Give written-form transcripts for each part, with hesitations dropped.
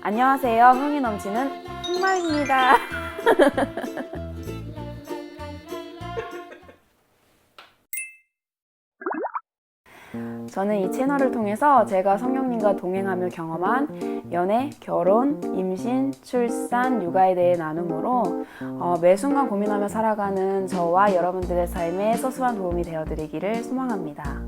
안녕하세요. 흥이 넘치는 흥마입니다. 저는 이 채널을 통해서 제가 성령님과 동행하며 경험한 연애, 결혼, 임신, 출산, 육아에 대해 나눔으로 매 순간 고민하며 살아가는 저와 여러분들의 삶에 소소한 도움이 되어드리기를 소망합니다.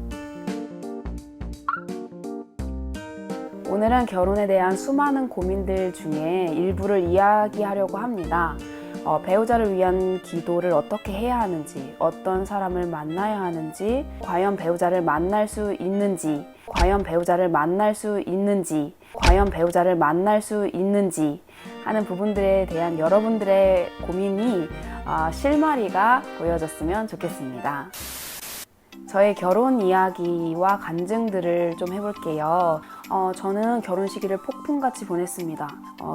오늘은 결혼에 대한 수많은 고민들 중에 일부를 이야기하려고 합니다. 배우자를 위한 기도를 어떻게 해야 하는지, 어떤 사람을 만나야 하는지, 과연 배우자를 만날 수 있는지, 과연 배우자를 만날 수 있는지, 과연 배우자를 만날 수 있는지 하는 부분들에 대한 여러분들의 고민이 실마리가 보여졌으면 좋겠습니다. 저의 결혼 이야기와 간증들을 좀 해볼게요. 저는 결혼 시기를 폭풍같이 보냈습니다.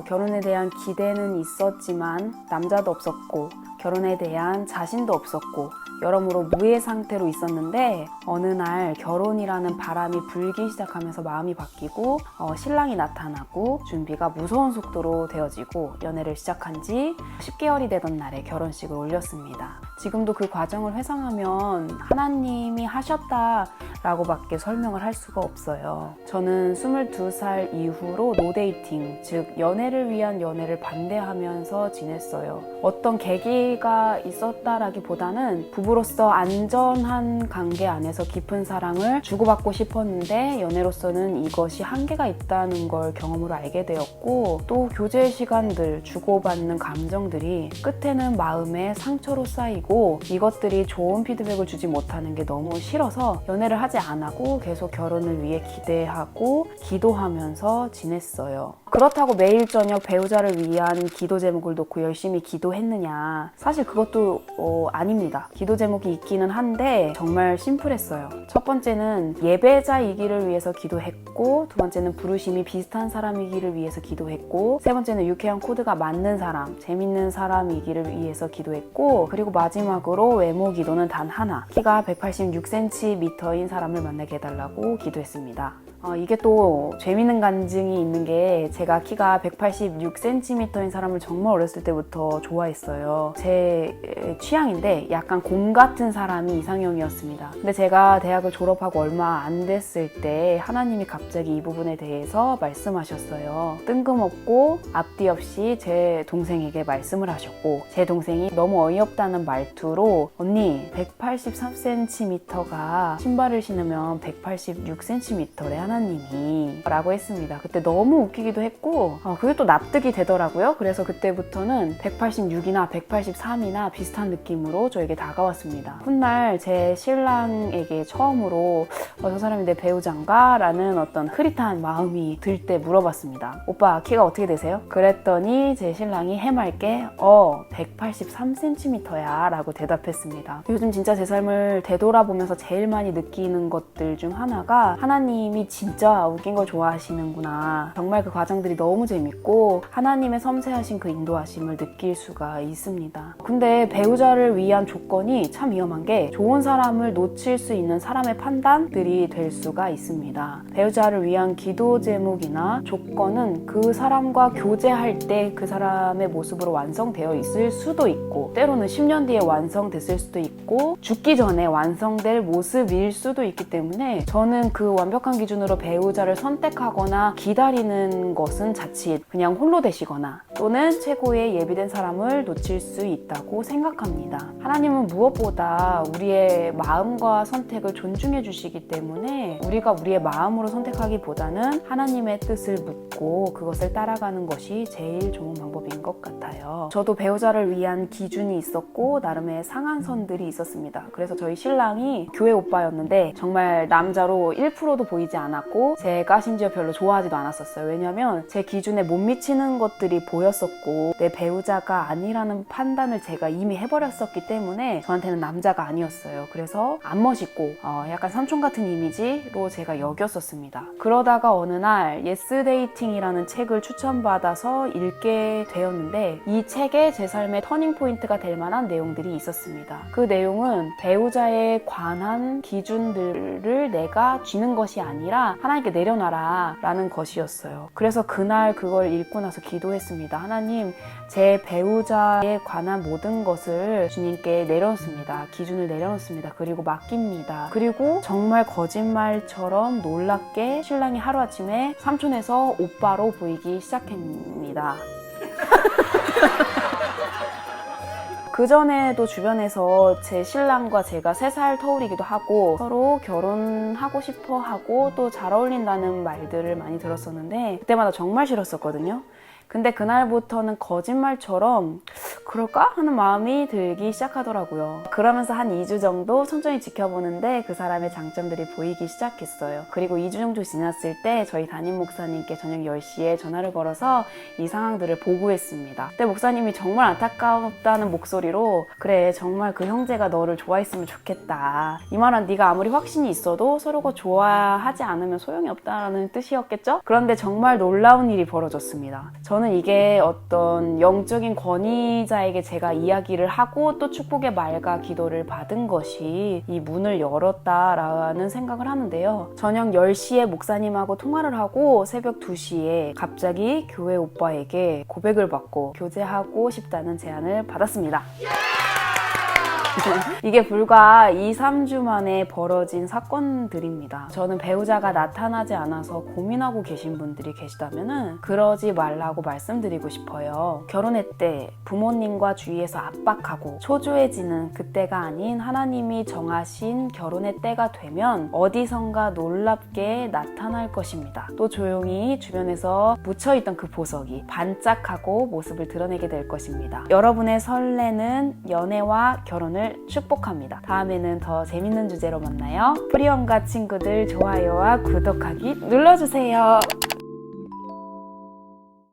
결혼에 대한 기대는 있었지만 남자도 없었고 결혼에 대한 자신도 없었고 여러모로 무의 상태로 있었는데 어느 날 결혼이라는 바람이 불기 시작하면서 마음이 바뀌고 신랑이 나타나고 준비가 무서운 속도로 되어지고 연애를 시작한 지 10개월이 되던 날에 결혼식을 올렸습니다. 지금도 그 과정을 회상하면 하나님이 하셨다라고 밖에 설명을 할 수가 없어요. 저는 22살 이후로 노데이팅, 즉 연애를 위한 연애를 반대하면서 지냈어요. 어떤 계기가 있었다라기보다는 부부로서 안전한 관계 안에서 깊은 사랑을 주고받고 싶었는데 연애로서는 이것이 한계가 있다는 걸 경험으로 알게 되었고 또 교제 시간들, 주고받는 감정들이 끝에는 마음에 상처로 쌓이고 이것들이 좋은 피드백을 주지 못하는 게 너무 싫어서 연애를 하지 않았고 계속 결혼을 위해 기대하고 기도하면서 지냈어요. 그렇다고 매일 저녁 배우자를 위한 기도 제목을 놓고 열심히 기도했느냐? 사실 그것도 아닙니다. 기도 제목이 있기는 한데 정말 심플했어요. 첫 번째는 예배자이기를 위해서 기도했고 두 번째는 부르심이 비슷한 사람이기를 위해서 기도했고 세 번째는 유쾌한 코드가 맞는 사람, 재밌는 사람이기를 위해서 기도했고 그리고 마지막으로 외모 기도는 단 하나, 키가 186cm인 사람을 만나게 해달라고 기도했습니다. 이게 또 재밌는 간증이 있는 게 제가 키가 186cm인 사람을 정말 어렸을 때부터 좋아했어요. 제 취향인데 약간 곰 같은 사람이 이상형이었습니다. 근데 제가 대학을 졸업하고 얼마 안 됐을 때 하나님이 갑자기 이 부분에 대해서 말씀하셨어요. 뜬금없고 앞뒤 없이 제 동생에게 말씀을 하셨고 제 동생이 너무 어이없다는 말투로 언니 183cm가 신발을 신으면 186cm래 하나님이 라고 했습니다. 그때 너무 웃기기도 했고 그게 또 납득이 되더라고요. 그래서 그때부터는 186이나 183이나 비슷한 느낌으로 저에게 다가왔습니다. 훗날 제 신랑에게 처음으로 저 사람이 내 배우자인가? 라는 어떤 흐릿한 마음이 들 때 물어봤습니다. 오빠 키가 어떻게 되세요? 그랬더니 제 신랑이 해맑게 183cm야 라고 대답했습니다. 요즘 진짜 제 삶을 되돌아보면서 제일 많이 느끼는 것들 중 하나가 하나님이 진짜 웃긴 걸 좋아하시는구나. 정말 그 과정들이 너무 재밌고 하나님의 섬세하신 그 인도하심을 느낄 수가 있습니다. 근데 배우자를 위한 조건이 참 위험한 게 좋은 사람을 놓칠 수 있는 사람의 판단들이 될 수가 있습니다. 배우자를 위한 기도 제목이나 조건은 그 사람과 교제할 때 그 사람의 모습으로 완성되어 있을 수도 있고 때로는 10년 뒤에 완성됐을 수도 있고 죽기 전에 완성될 모습일 수도 있기 때문에 저는 그 완벽한 기준으로 배우자를 선택하거나 기다리는 것은 자칫 그냥 홀로 되시거나 또는 최고의 예비된 사람을 놓칠 수 있다고 생각합니다. 하나님은 무엇보다 우리의 마음과 선택을 존중해 주시기 때문에 우리가 우리의 마음으로 선택하기보다는 하나님의 뜻을 묻고 그것을 따라가는 것이 제일 좋은 방법인 것 같아요. 저도 배우자를 위한 기준이 있었고 나름의 상한선들이 있었습니다. 그래서 저희 신랑이 교회 오빠였는데 정말 남자로 1%도 보이지 않았고 제가 심지어 별로 좋아하지도 않았었어요. 왜냐면 제 기준에 못 미치는 것들이 보였었고 내 배우자가 아니라는 판단을 제가 이미 해버렸었기 때문에 저한테는 남자가 아니었어요. 그래서 안 멋있고 약간 삼촌 같은 이미지로 제가 여겼었습니다. 그러다가 어느 날 예스 데이팅이라는 책을 추천받아서 읽게 되었는데 이 책에 제 삶의 터닝 포인트가 될 만한 내용들이 있었습니다. 그 내용은 배우자에 관한 기준들을 내가 쥐는 것이 아니라 하나님께 내려놔라 라는 것이었어요. 그래서 그날 그걸 읽고 나서 기도했습니다. 하나님, 제 배우자에 관한 모든 것을 주님께 내려놓습니다. 기준을 내려놓습니다. 그리고 맡깁니다. 그리고 정말 거짓말처럼 놀랍게 신랑이 하루아침에 삼촌에서 오빠로 보이기 시작합니다. 그전에도 주변에서 제 신랑과 제가 3살 터울이기도 하고 서로 결혼하고 싶어 하고 또 잘 어울린다는 말들을 많이 들었었는데 그때마다 정말 싫었었거든요. 근데 그날부터는 거짓말처럼 그럴까? 하는 마음이 들기 시작하더라고요. 그러면서 한 2주 정도 천천히 지켜보는데 그 사람의 장점들이 보이기 시작했어요. 그리고 2주 정도 지났을 때 저희 담임 목사님께 저녁 10시에 전화를 걸어서 이 상황들을 보고했습니다. 그때 목사님이 정말 안타깝다는 목소리로 그래, 정말 그 형제가 너를 좋아했으면 좋겠다. 이 말은 네가 아무리 확신이 있어도 서로가 좋아하지 않으면 소용이 없다는 뜻이었겠죠? 그런데 정말 놀라운 일이 벌어졌습니다. 저는 이게 어떤 영적인 권위자에게 제가 이야기를 하고 또 축복의 말과 기도를 받은 것이 이 문을 열었다라는 생각을 하는데요. 저녁 10시에 목사님하고 통화를 하고 새벽 2시에 갑자기 교회 오빠에게 고백을 받고 교제하고 싶다는 제안을 받았습니다. 이게 불과 2-3주 만에 벌어진 사건들입니다. 저는 배우자가 나타나지 않아서 고민하고 계신 분들이 계시다면 그러지 말라고 말씀드리고 싶어요. 결혼할 때 부모님과 주위에서 압박하고 초조해지는 그때가 아닌 하나님이 정하신 결혼의 때가 되면 어디선가 놀랍게 나타날 것입니다. 또 조용히 주변에서 묻혀있던 그 보석이 반짝하고 모습을 드러내게 될 것입니다. 여러분의 설레는 연애와 결혼을 축복합니다. 다음에는 더 재밌는 주제로 만나요. 프리언가 친구들 좋아요와 구독하기 눌러주세요.